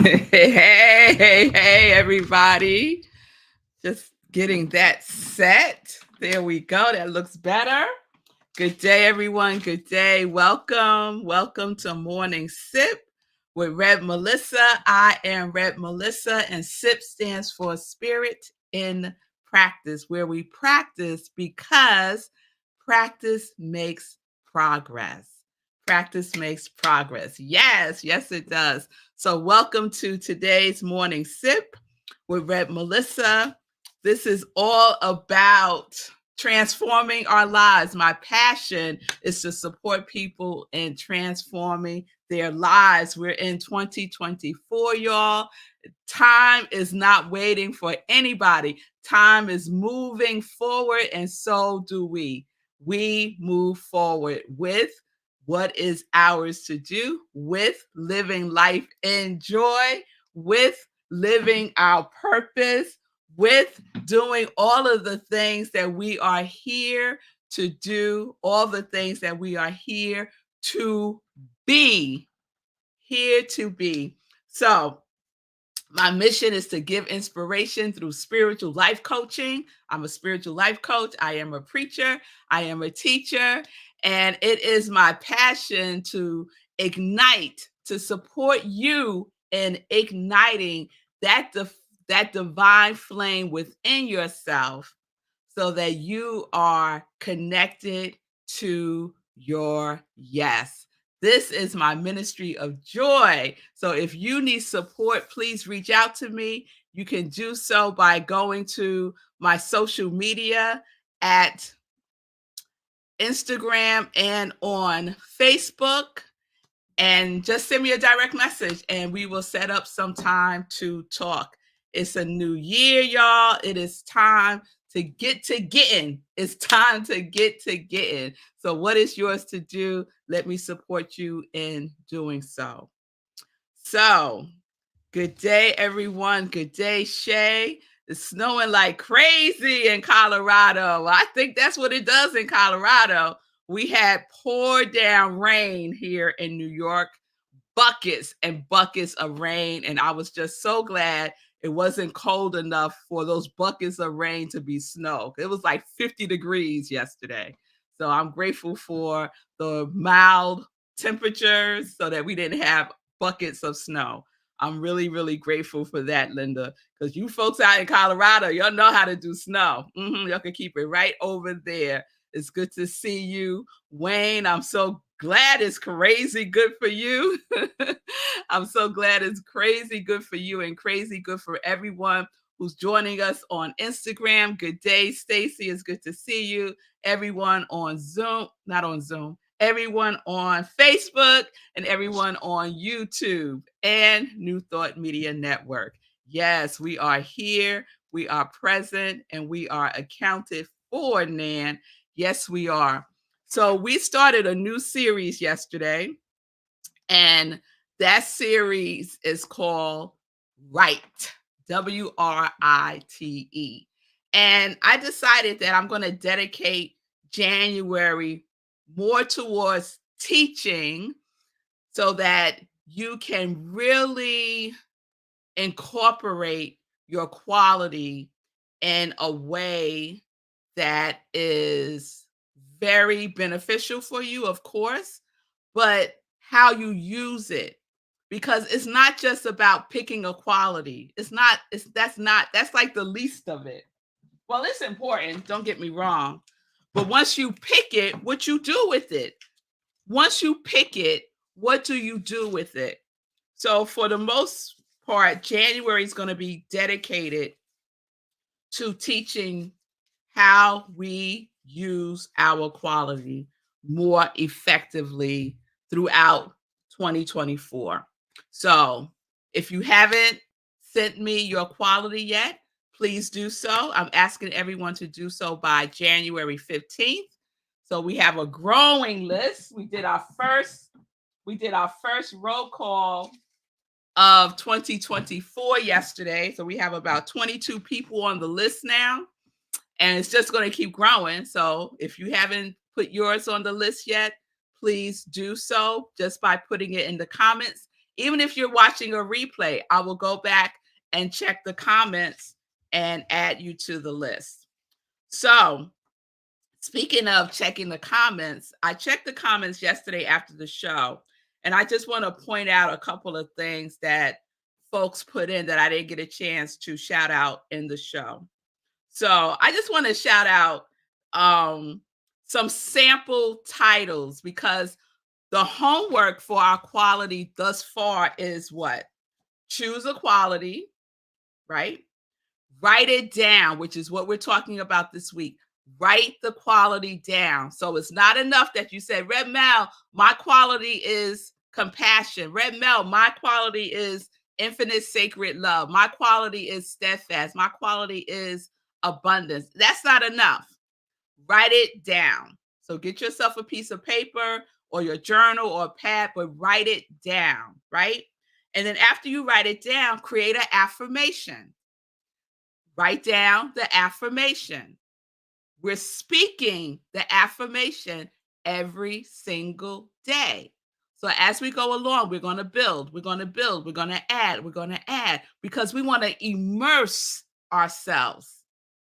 Hey, everybody. Just getting that set. There we go. That looks better. Good day, everyone. Good day. Welcome. Welcome to Morning Sip with Rev Melissa. I am Rev Melissa, and SIP stands for Spirit in Practice, where we practice because practice makes progress. Practice makes progress. Yes, it does. So, welcome to today's Morning Sip with Rev Melissa. This is all about transforming our lives. My passion is to support people in transforming their lives. We're in 2024, y'all. Time is not waiting for anybody. Time is moving forward, and so do we. We move forward with what is ours to do, with living life in joy, with living our purpose, with doing all of the things that we are here to do, all the things that we are here to be, here to be. So, my mission is to give inspiration through spiritual life coaching. I'm a spiritual life coach. I am a preacher. I am a teacher. And it is my passion to ignite, to support you in igniting that divine flame within yourself so that you are connected to your yes. This is my ministry of joy. So if you need support, please reach out to me. You can do so by going to my social media at Instagram and on Facebook, and just send me a direct message and we will set up some time to talk. It's a new year, y'all. It is time to get to getting. It's time to get to getting. So, what is yours to do? Let me support you in doing so. So, good day, everyone. Good day, Shay. It's snowing like crazy in Colorado. I think that's what it does in Colorado. We had pour down rain here in New York, buckets and buckets of rain. And I was just so glad it wasn't cold enough for those buckets of rain to be snow. It was like 50 degrees yesterday. So I'm grateful for the mild temperatures so that we didn't have buckets of snow. I'm really, really grateful for that, Linda, because you folks out in Colorado, y'all know how to do snow. Y'all can keep it right over there. It's good to see you, Wayne. I'm so glad it's crazy good for you. I'm so glad it's crazy good for you and crazy good for everyone who's joining us on Instagram. Good day, Stacy. It's good to see you. Everyone on Zoom, not on Zoom, everyone on Facebook and everyone on YouTube and New Thought Media Network. Yes, we are here, we are present, and we are accounted for, Nan. Yes, we are. So we started a new series yesterday, and that series is called Write, Write. And I decided that I'm going to dedicate January more towards teaching so that you can really incorporate your quality in a way that is very beneficial for you, of course, but how you use it. Because it's not just about picking a quality. That's like the least of it. Well, it's important, don't get me wrong. But once you pick it, what you do with it? Once you pick it, what do you do with it? So for the most part, January is going to be dedicated to teaching how we use our quality more effectively throughout 2024. So if you haven't sent me your quality yet, please do so. I'm asking everyone to do so by January 15th. So we have a growing list. We did our first roll call of 2024 yesterday. So we have about 22 people on the list now, and it's just going to keep growing. So if you haven't put yours on the list yet, please do so just by putting it in the comments Even if you're watching a replay, I will go back and check the comments and add you to the list. So, speaking of checking the comments, I checked the comments yesterday after the show, and I just want to point out a couple of things that folks put in that I didn't get a chance to shout out in the show. So I just want to shout out some sample titles because the homework for our quality thus far is what? Choose a quality, right? Write it down, which is what we're talking about this week. Write the quality down. So it's not enough that you say, Red Mel, my quality is compassion. Red Mel, my quality is infinite sacred love. My quality is steadfast. My quality is abundance. That's not enough. Write it down. So get yourself a piece of paper or your journal or a pad, but write it down, right? And then after you write it down, create an affirmation. Write down the affirmation. We're speaking the affirmation every single day. So as we go along, we're going to build, we're going to build, we're going to add, we're going to add, because we want to immerse ourselves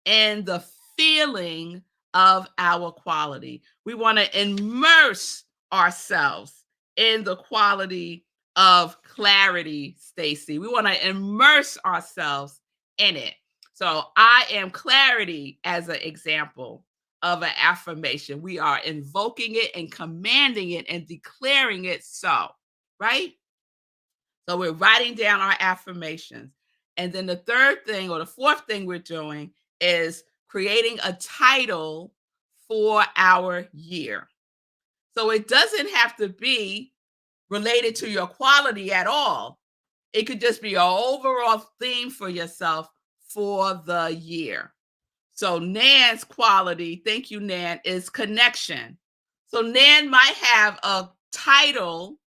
in the feeling of our quality. We want to immerse ourselves in the quality of clarity, Stacy. We want to immerse ourselves in it. So I am clarity as an example of an affirmation. We are invoking it and commanding it and declaring it so, right? So we're writing down our affirmations. And then the third thing or the fourth thing we're doing is creating a title for our year. So it doesn't have to be related to your quality at all. It could just be an overall theme for yourself for the year. So Nan's quality, thank you, Nan, is connection. So Nan might have a title,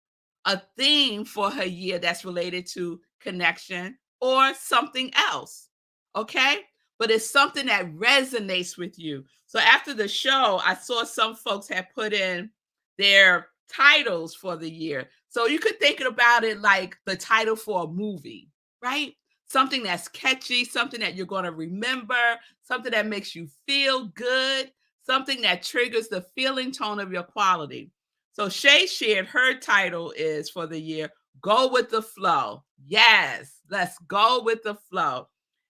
a theme for her year that's related to connection or something else. Okay. But it's something that resonates with you. So after the show, I saw some folks have put in their titles for the year. So you could think about it like the title for a movie, right? Something that's catchy, something that you're going to remember, something that makes you feel good, something that triggers the feeling tone of your quality. So Shay shared her title is for the year, Go with the Flow. Yes, let's go with the flow.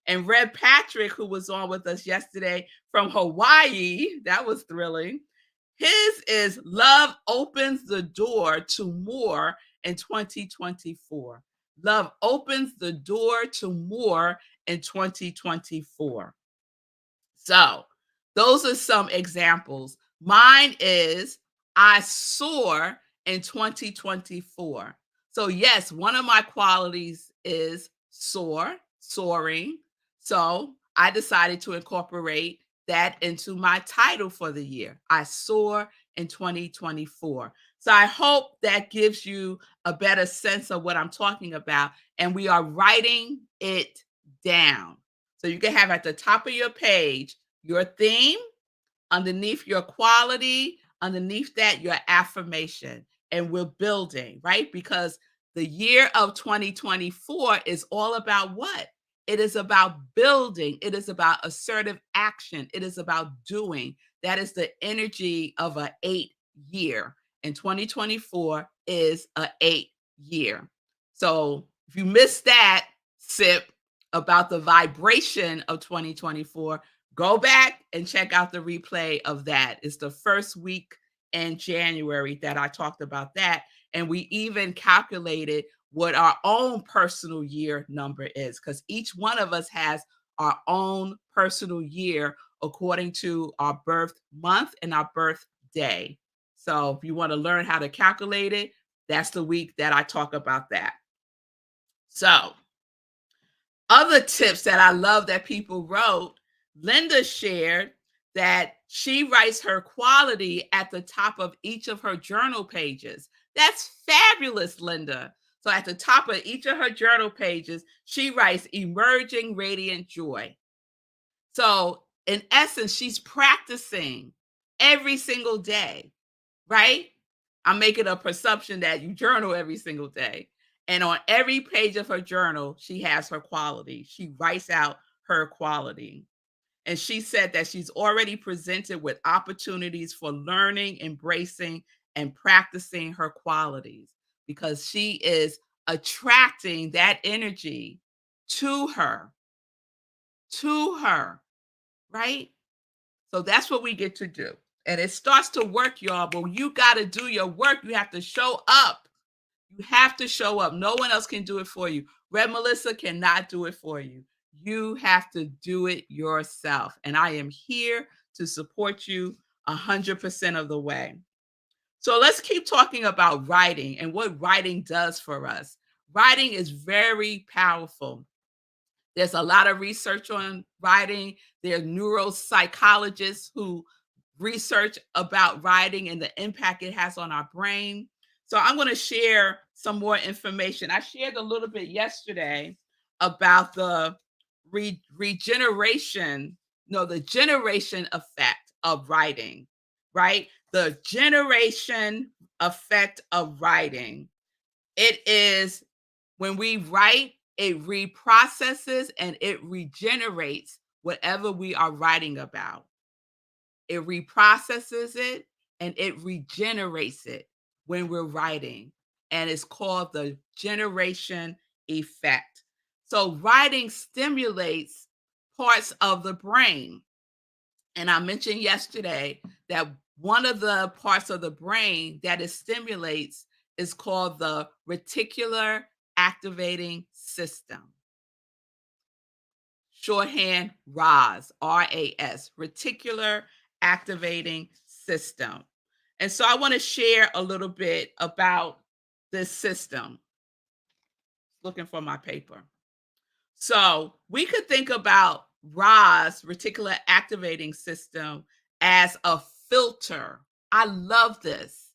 And Red Patrick, who was on with us yesterday from Hawaii, that was thrilling. His is Love Opens the Door to More in 2024. Love opens the door to more in 2024. So, those are some examples. Mine is I soar in 2024. So, yes, one of my qualities is soaring. So, I decided to incorporate that into my title for the year. I soar in 2024. So, I hope that gives you a better sense of what I'm talking about. And we are writing it down. So you can have at the top of your page your theme, underneath your quality, underneath that your affirmation. And we're building, right? Because the year of 2024 is all about what? It is about building. It is about assertive action. It is about doing. That is the energy of an 8 year. And 2024 is an 8 year. So if you missed that, sip about the vibration of 2024, go back and check out the replay of that. It's the first week in January that I talked about that. And we even calculated what our own personal year number is, because each one of us has our own personal year according to our birth month and our birth day. So if you want to learn how to calculate it, that's the week that I talk about that. So other tips that I love that people wrote, Linda shared that she writes her quality at the top of each of her journal pages. That's fabulous, Linda. So at the top of each of her journal pages, she writes emerging radiant joy. So in essence, she's practicing every single day, right? I'm making a presumption that you journal every single day. And on every page of her journal, she has her quality. She writes out her quality. And she said that she's already presented with opportunities for learning, embracing, and practicing her qualities because she is attracting that energy to her, to her, right? So that's what we get to do. And it starts to work, y'all. But you got to do your work. You have to show up. You have to show up. No one else can do it for you. Rev Melissa cannot do it for you. You have to do it yourself. And I am here to support you 100% of the way. So let's keep talking about writing and what writing does for us. Writing is very powerful. There's a lot of research on writing. There are neuropsychologists who research about writing and the impact it has on our brain. So I'm going to share some more information. I shared a little bit yesterday about the regeneration, no, the generation effect of writing, right? The generation effect of writing. It is when we write, it reprocesses and it regenerates whatever we are writing about. It reprocesses it and it regenerates it when we're writing. And it's called the generation effect. So, writing stimulates parts of the brain. And I mentioned yesterday that one of the parts of the brain that it stimulates is called the reticular activating system. Shorthand RAS, RAS, reticular activating system. And so I want to share a little bit about this system. Looking for my paper. So we could think about RAS, reticular activating system, as a filter. I love this.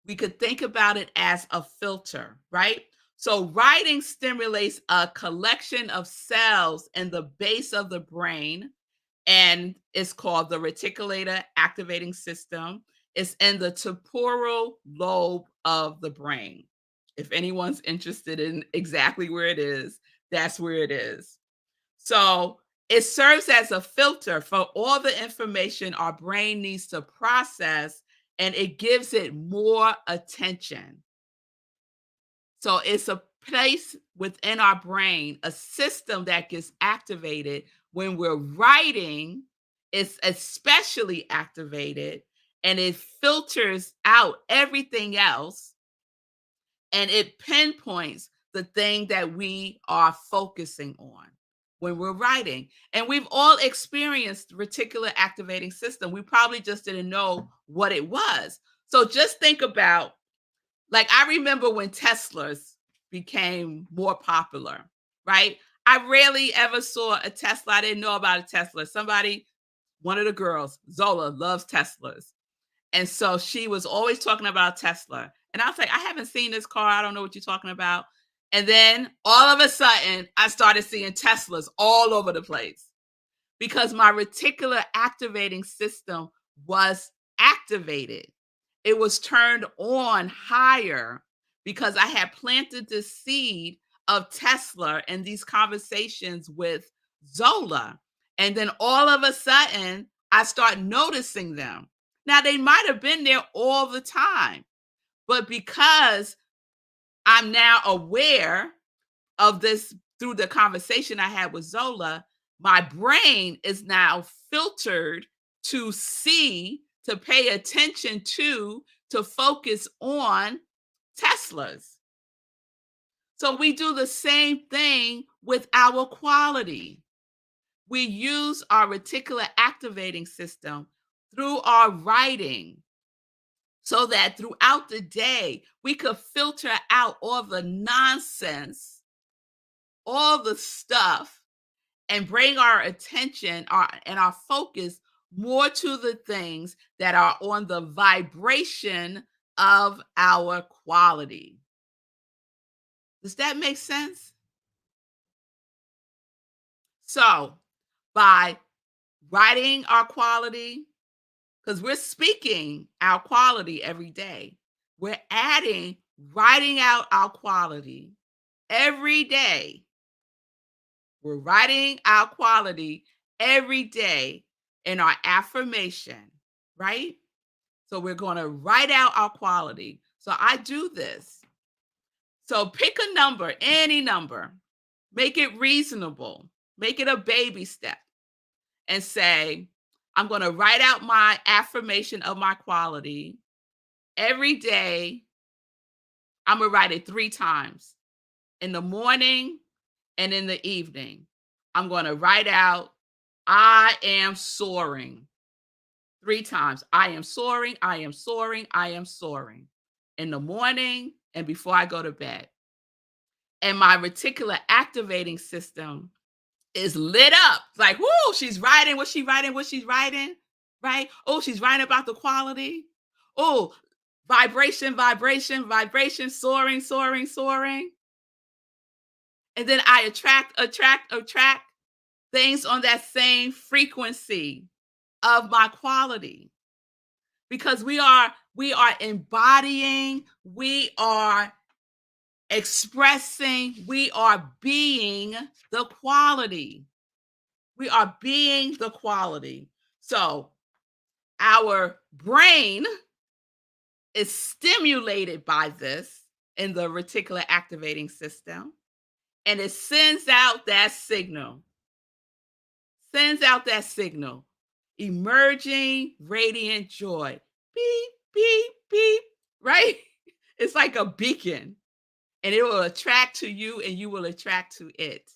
We could think about it as a filter, right? So writing stimulates a collection of cells in the base of the brain, and it's called the reticular activating system. It's in the temporal lobe of the brain. If anyone's interested in exactly where it is, that's where it is. So it serves as a filter for all the information our brain needs to process, and it gives it more attention. So it's a place within our brain, a system that gets activated when we're writing. It's especially activated and it filters out everything else and it pinpoints the thing that we are focusing on when we're writing. And we've all experienced reticular activating system. We probably just didn't know what it was. So just think about, like, I remember when Teslas became more popular, right? I rarely ever saw a Tesla. I didn't know about a Tesla. Somebody, one of the girls, Zola, loves Teslas. And so she was always talking about Tesla. And I was like, I haven't seen this car. I don't know what you're talking about. And then all of a sudden, I started seeing Teslas all over the place because my reticular activating system was activated. It was turned on higher because I had planted the seed of Tesla in these conversations with Zola. And then all of a sudden, I start noticing them. Now, they might have been there all the time, but because I'm now aware of this through the conversation I had with Zola, my brain is now filtered to see, to pay attention to focus on Teslas. So we do the same thing with our quality. We use our reticular activating system through our writing so that throughout the day we could filter out all the nonsense, all the stuff, and bring our attention and our focus more to the things that are on the vibration of our quality. Does that make sense? So, by writing our quality, because we're speaking our quality every day, we're adding writing out our quality every day. We're writing our quality every day in our affirmation, right? So we're going to write out our quality. So I do this. So pick a number, any number, make it reasonable, make it a baby step, and say, I'm going to write out my affirmation of my quality every day. I'm going to write it 3 times in the morning and in the evening. I'm going to write out, I am soaring 3 times. I am soaring, I am soaring, I am soaring in the morning and before I go to bed. And my reticular activating system is lit up. It's like, whoo, she's writing what she's writing, what she's writing, right? Oh, she's writing about the quality. Oh, vibration, vibration, vibration, soaring, soaring, soaring. And then I attract things on that same frequency of my quality. Because we are embodying, we are expressing, we are being the quality. We are being the quality. So our brain is stimulated by this in the reticular activating system, and it sends out that signal, emerging radiant joy. Beep, beep, beep, right? It's like a beacon, and it will attract to you and you will attract to it.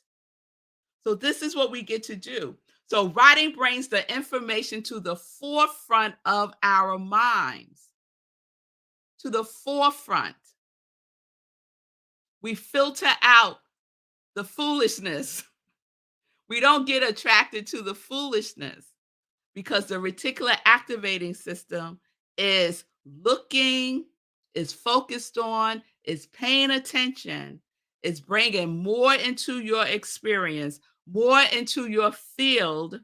So this is what we get to do. So writing brings the information to the forefront of our minds. To the forefront. We filter out the foolishness. We don't get attracted to the foolishness because the reticular activating system is looking, is focused on, is paying attention, is bringing more into your experience, more into your field,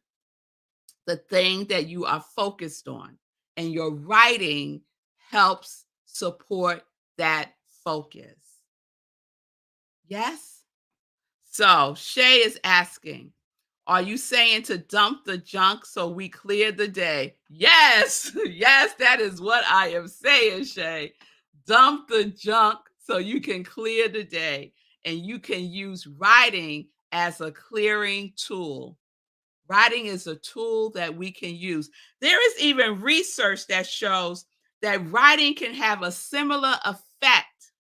the thing that you are focused on. And your writing helps support that focus. Yes? So Shay is asking, are you saying to dump the junk so we clear the day? Yes, yes, that is what I am saying, Shay. Dump the junk so you can clear the day. And you can use writing as a clearing tool. Writing is a tool that we can use. There is even research that shows that writing can have a similar effect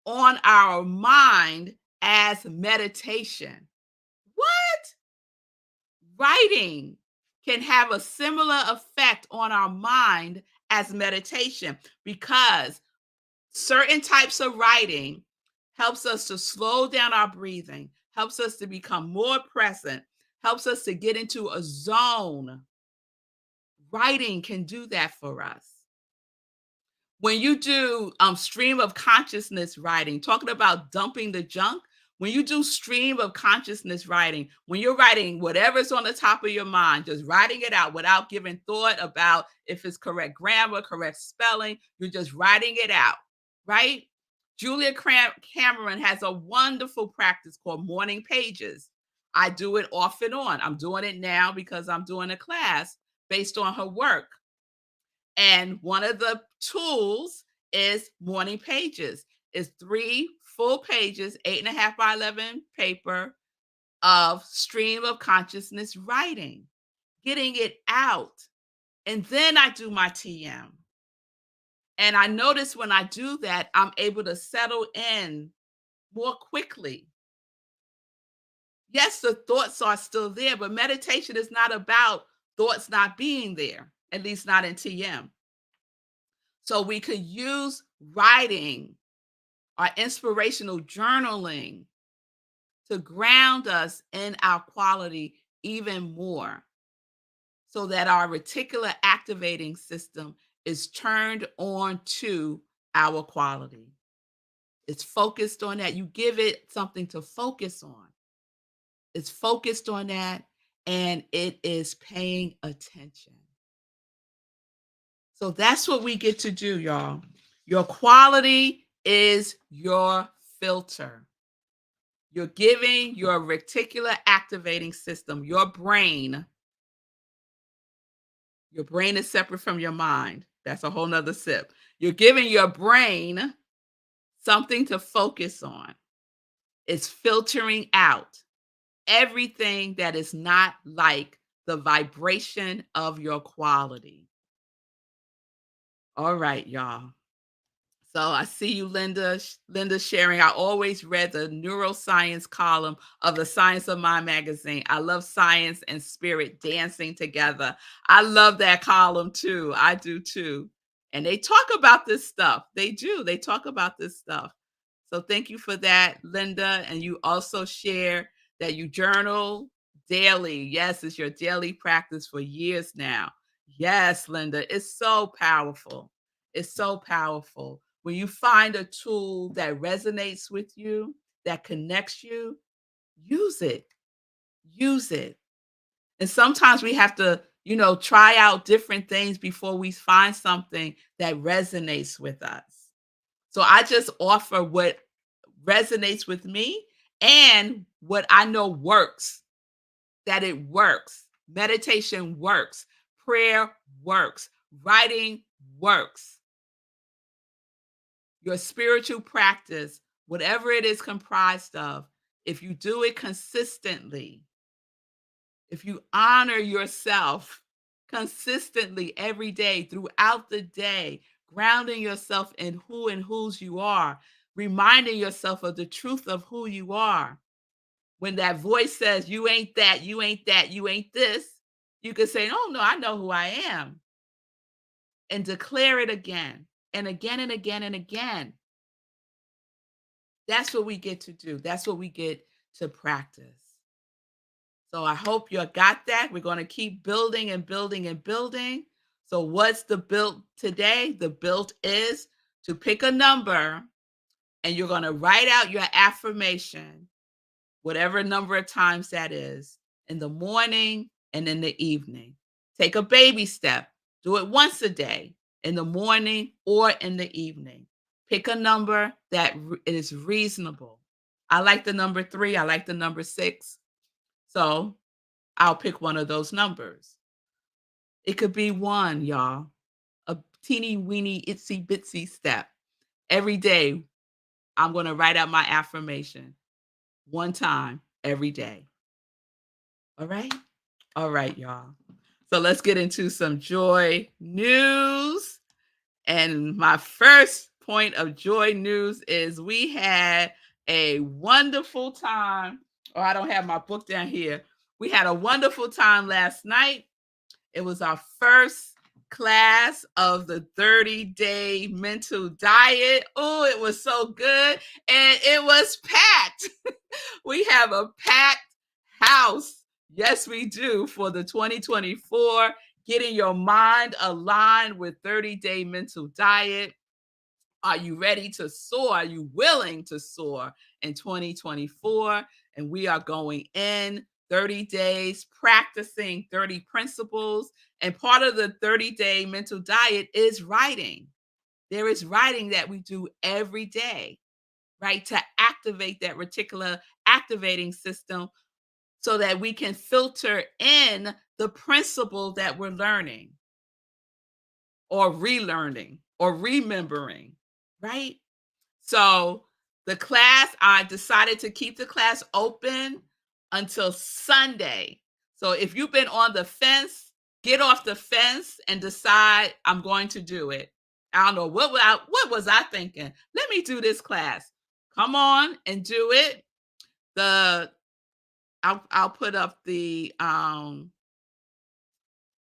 on our mind as meditation. What? Writing can have a similar effect on our mind as meditation because certain types of writing helps us to slow down our breathing, helps us to become more present, helps us to get into a zone. Writing can do that for us. When you do stream of consciousness writing, talking about dumping the junk, when you do stream of consciousness writing, when you're writing whatever's on the top of your mind, just writing it out without giving thought about if it's correct grammar, correct spelling, you're just writing it out, right? Julia Cameron has a wonderful practice called morning pages. I do it off and on. I'm doing it now because I'm doing a class based on her work. And one of the tools is morning pages. It's 3 full pages, 8.5 by 11 paper of stream of consciousness writing, getting it out. And then I do my TM. And I notice when I do that, I'm able to settle in more quickly. Yes, the thoughts are still there, but meditation is not about thoughts not being there, at least not in TM. So we could use writing or inspirational journaling to ground us in our quality even more so that our reticular activating system is turned on to our quality. It's focused on that. You give it something to focus on. It's focused on that and it is paying attention. So that's what we get to do, y'all. Your quality is your filter. You're giving your reticular activating system, your brain is separate from your mind. That's a whole nother sip. You're giving your brain something to focus on. It's filtering out everything that is not like the vibration of your quality. All right, y'all. So I see you, Linda. Linda sharing. I always read the neuroscience column of the Science of Mind magazine. I love science and spirit dancing together. I love that column too. I do too. And they talk about this stuff. They do. They talk about this stuff. So thank you for that, Linda. And you also share that you journal daily. Yes, it's your daily practice for years now. Yes, Linda, it's so powerful. It's so powerful. When you find a tool that resonates with you, that connects you, use it. Use it. And sometimes we have to, try out different things before we find something that resonates with us. So I just offer what resonates with me and what I know works, that it works. Meditation works. Prayer works. Writing works. Your spiritual practice, whatever it is comprised of, if you do it consistently, if you honor yourself consistently every day, throughout the day, grounding yourself in who and whose you are, reminding yourself of the truth of who you are. When that voice says, you ain't that, you ain't that, you ain't this, you can say, oh, no, I know who I am. And declare it again and again and again and again. That's what we get to do. That's what we get to practice. So I hope you got that. We're going to keep building and building and building. So what's the build today? The build is to pick a number and you're going to write out your affirmation, whatever number of times that is, in the morning and in the evening. Take a baby step. Do it once a day, in the morning or in the evening. Pick a number that is reasonable. I like the number 3. I like the number 6. So I'll pick one of those numbers. It could be 1, y'all. A teeny weeny itsy bitsy step. Every day, I'm going to write out my affirmation 1 time every day. All right? All right, y'all. So let's get into some joy news. And my first point of joy news is we had a wonderful time. Oh, I don't have my book down here. We had a wonderful time last night. It was our first class of the 30-day mental diet. Oh, it was so good. And it was packed. We have a packed house. Yes, we do, for the 2024 Getting Your Mind Aligned with 30-Day Mental Diet. Are you ready to soar? Are you willing to soar in 2024? And we are going in 30 days practicing 30 principles. And part of the 30-day mental diet is writing. There is writing that we do every day, right? To activate that reticular activating system so that we can filter in the principle that we're learning or relearning or remembering, right? So the class, I decided to keep the class open until Sunday. So if you've been on the fence, get off the fence and decide I'm going to do it. I don't know what was I thinking. Let me do this class. Come on and do it. I'll put up the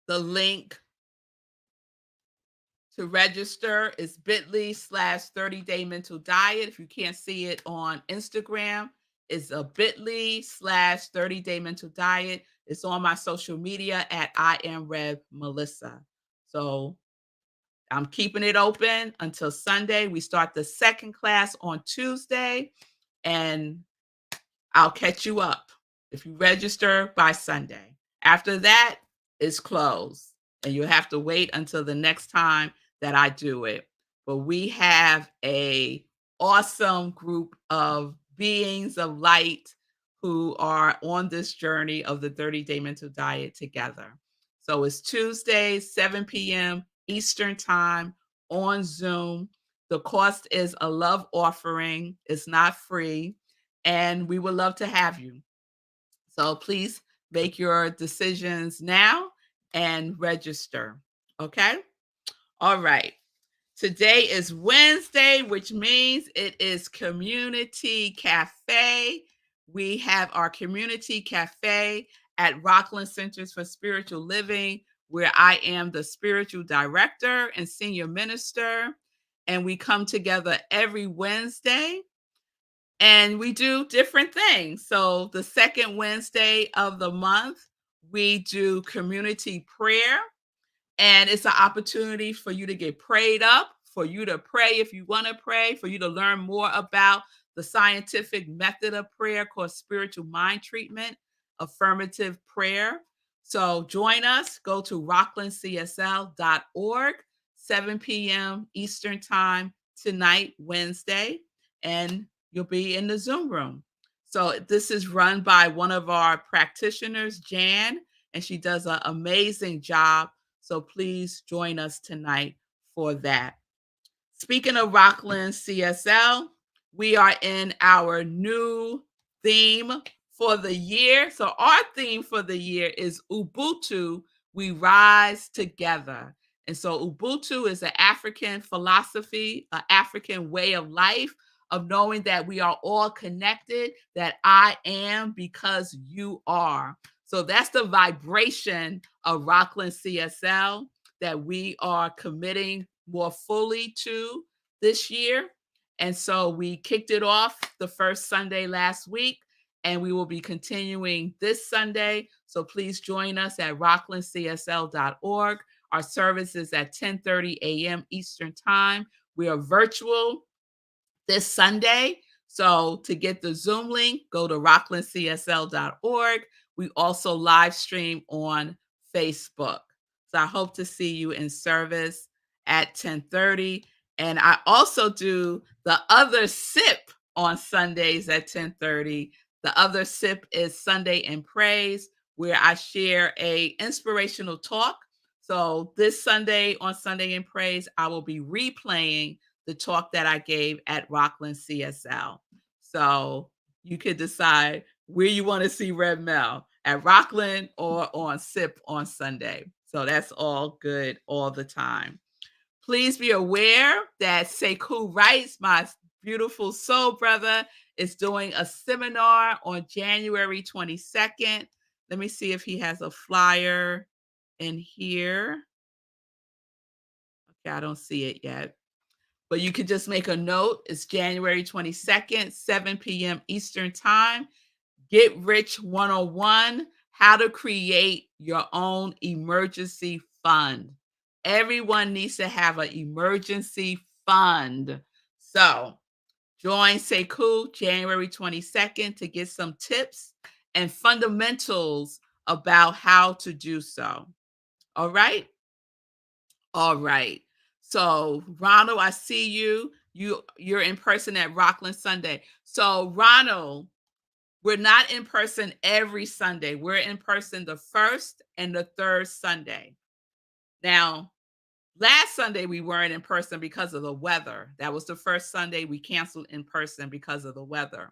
link to register. Is bit.ly/30-day mental diet. If you can't see it on Instagram, it's a bit.ly/30-day mental diet. It's on my social media at iamrevmelissa. So I'm keeping it open until Sunday. We start the second class on Tuesday, and I'll catch you up if you register by Sunday. After that, it's closed, and you'll have to wait until the next time that I do it. But we have a awesome group of beings of light who are on this journey of the 30-day mental diet together. So it's Tuesdays, 7 p.m. Eastern Time on Zoom. The cost is a love offering, it's not free, and we would love to have you. So please make your decisions now and register. Okay? All right. Today is Wednesday, which means it is Community Cafe. We have our Community Cafe at Rockland Centers for Spiritual Living, where I am the spiritual director and senior minister. And we come together every Wednesday and we do different things. So, the second Wednesday of the month, we do community prayer, and it's an opportunity for you to get prayed up, for you to pray if you want to pray, for you to learn more about the scientific method of prayer called spiritual mind treatment, affirmative prayer. So join us. Go to rocklandcsl.org, 7 p.m. Eastern Time tonight, Wednesday, and you'll be in the Zoom room. So this is run by one of our practitioners, Jan, and she does an amazing job. So please join us tonight for that. Speaking of Rockland CSL, we are in our new theme for the year. So our theme for the year is Ubuntu, we rise together. And so Ubuntu is an African philosophy, an African way of life of knowing that we are all connected, that I am because you are. So that's the vibration of Rockland CSL that we are committing more fully to this year. And so we kicked it off the first Sunday last week, and we will be continuing this Sunday. So please join us at rocklandcsl.org. Our service is at 10:30 a.m. Eastern Time. We are virtual this Sunday. So to get the Zoom link, go to rocklandcsl.org. We also live stream on Facebook. So I hope to see you in service at 10:30. And I also do the other sip on Sundays at 10:30. The other sip is Sunday in Praise, where I share a inspirational talk. So this Sunday on Sunday in Praise, I will be replaying the talk that I gave at Rockland CSL. So you could decide where you want to see Red Mel, at Rockland or on SIP on Sunday. So that's all good all the time. Please be aware that Sekou Wrights, my beautiful soul brother, is doing a seminar on January 22nd. Let me see if he has a flyer in here. Okay, I don't see it yet. But you could just make a note. It's January 22nd, 7 p.m. Eastern Time. Get Rich 101, how to create your own emergency fund. Everyone needs to have an emergency fund. So join Sekou January 22nd to get some tips and fundamentals about how to do so. All right? All right. So Ronald, I see you. You're in person at Rockland Sunday. So Ronald, we're not in person every Sunday. We're in person the first and the third Sunday. Now, last Sunday we weren't in person because of the weather. That was the first Sunday we canceled in person because of the weather.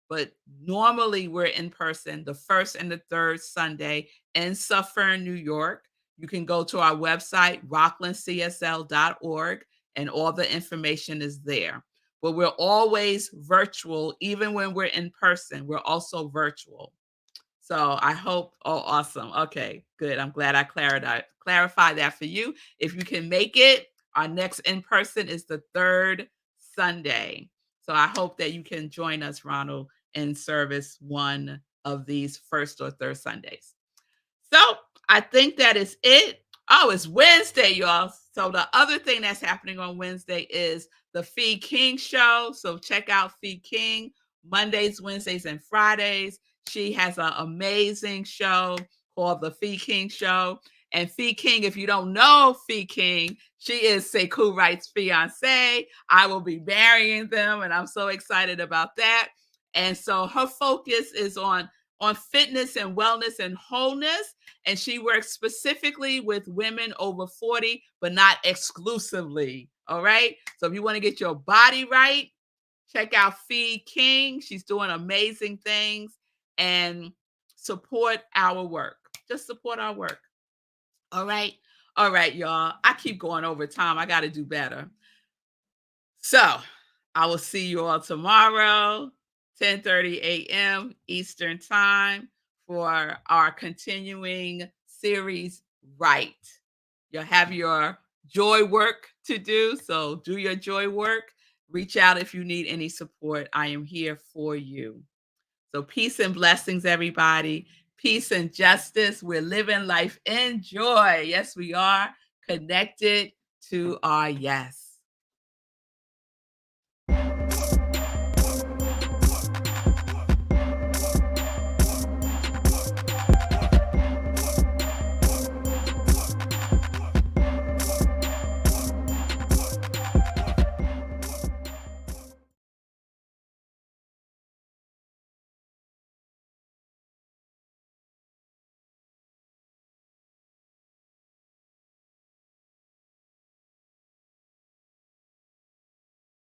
But normally we're in person the first and the third Sunday in Suffern, New York. You can go to our website, rocklandcsl.org, and all the information is there. But we're always virtual, even when we're in person, we're also virtual. So I hope, oh, awesome. Okay, good. I'm glad I clarified that for you. If you can make it, our next in person is the third Sunday. So I hope that you can join us, Ronald, in service one of these first or third Sundays. So I think that is it. Oh, it's Wednesday, y'all. So the other thing that's happening on Wednesday is the Fee King show. So check out Fee King Mondays, Wednesdays, and Fridays. She has an amazing show called the Fee King Show. And Fee King, if you don't know Fee King, she is Sekou Wright's fiance. I will be marrying them, and I'm so excited about that. And so her focus is on fitness and wellness and wholeness. And she works specifically with women over 40, but not exclusively. All right. So if you want to get your body right, check out Feed King. She's doing amazing things, and support our work. Just support our work. All right. All right, y'all. I keep going over time. I got to do better. So I will see you all tomorrow, 10:30 a.m. Eastern Time, for our continuing series, Right. You'll have your joy work to do. So do your joy work. Reach out if you need any support. I am here for you. So peace and blessings, everybody. Peace and justice. We're living life in joy. Yes, we are connected to our yes.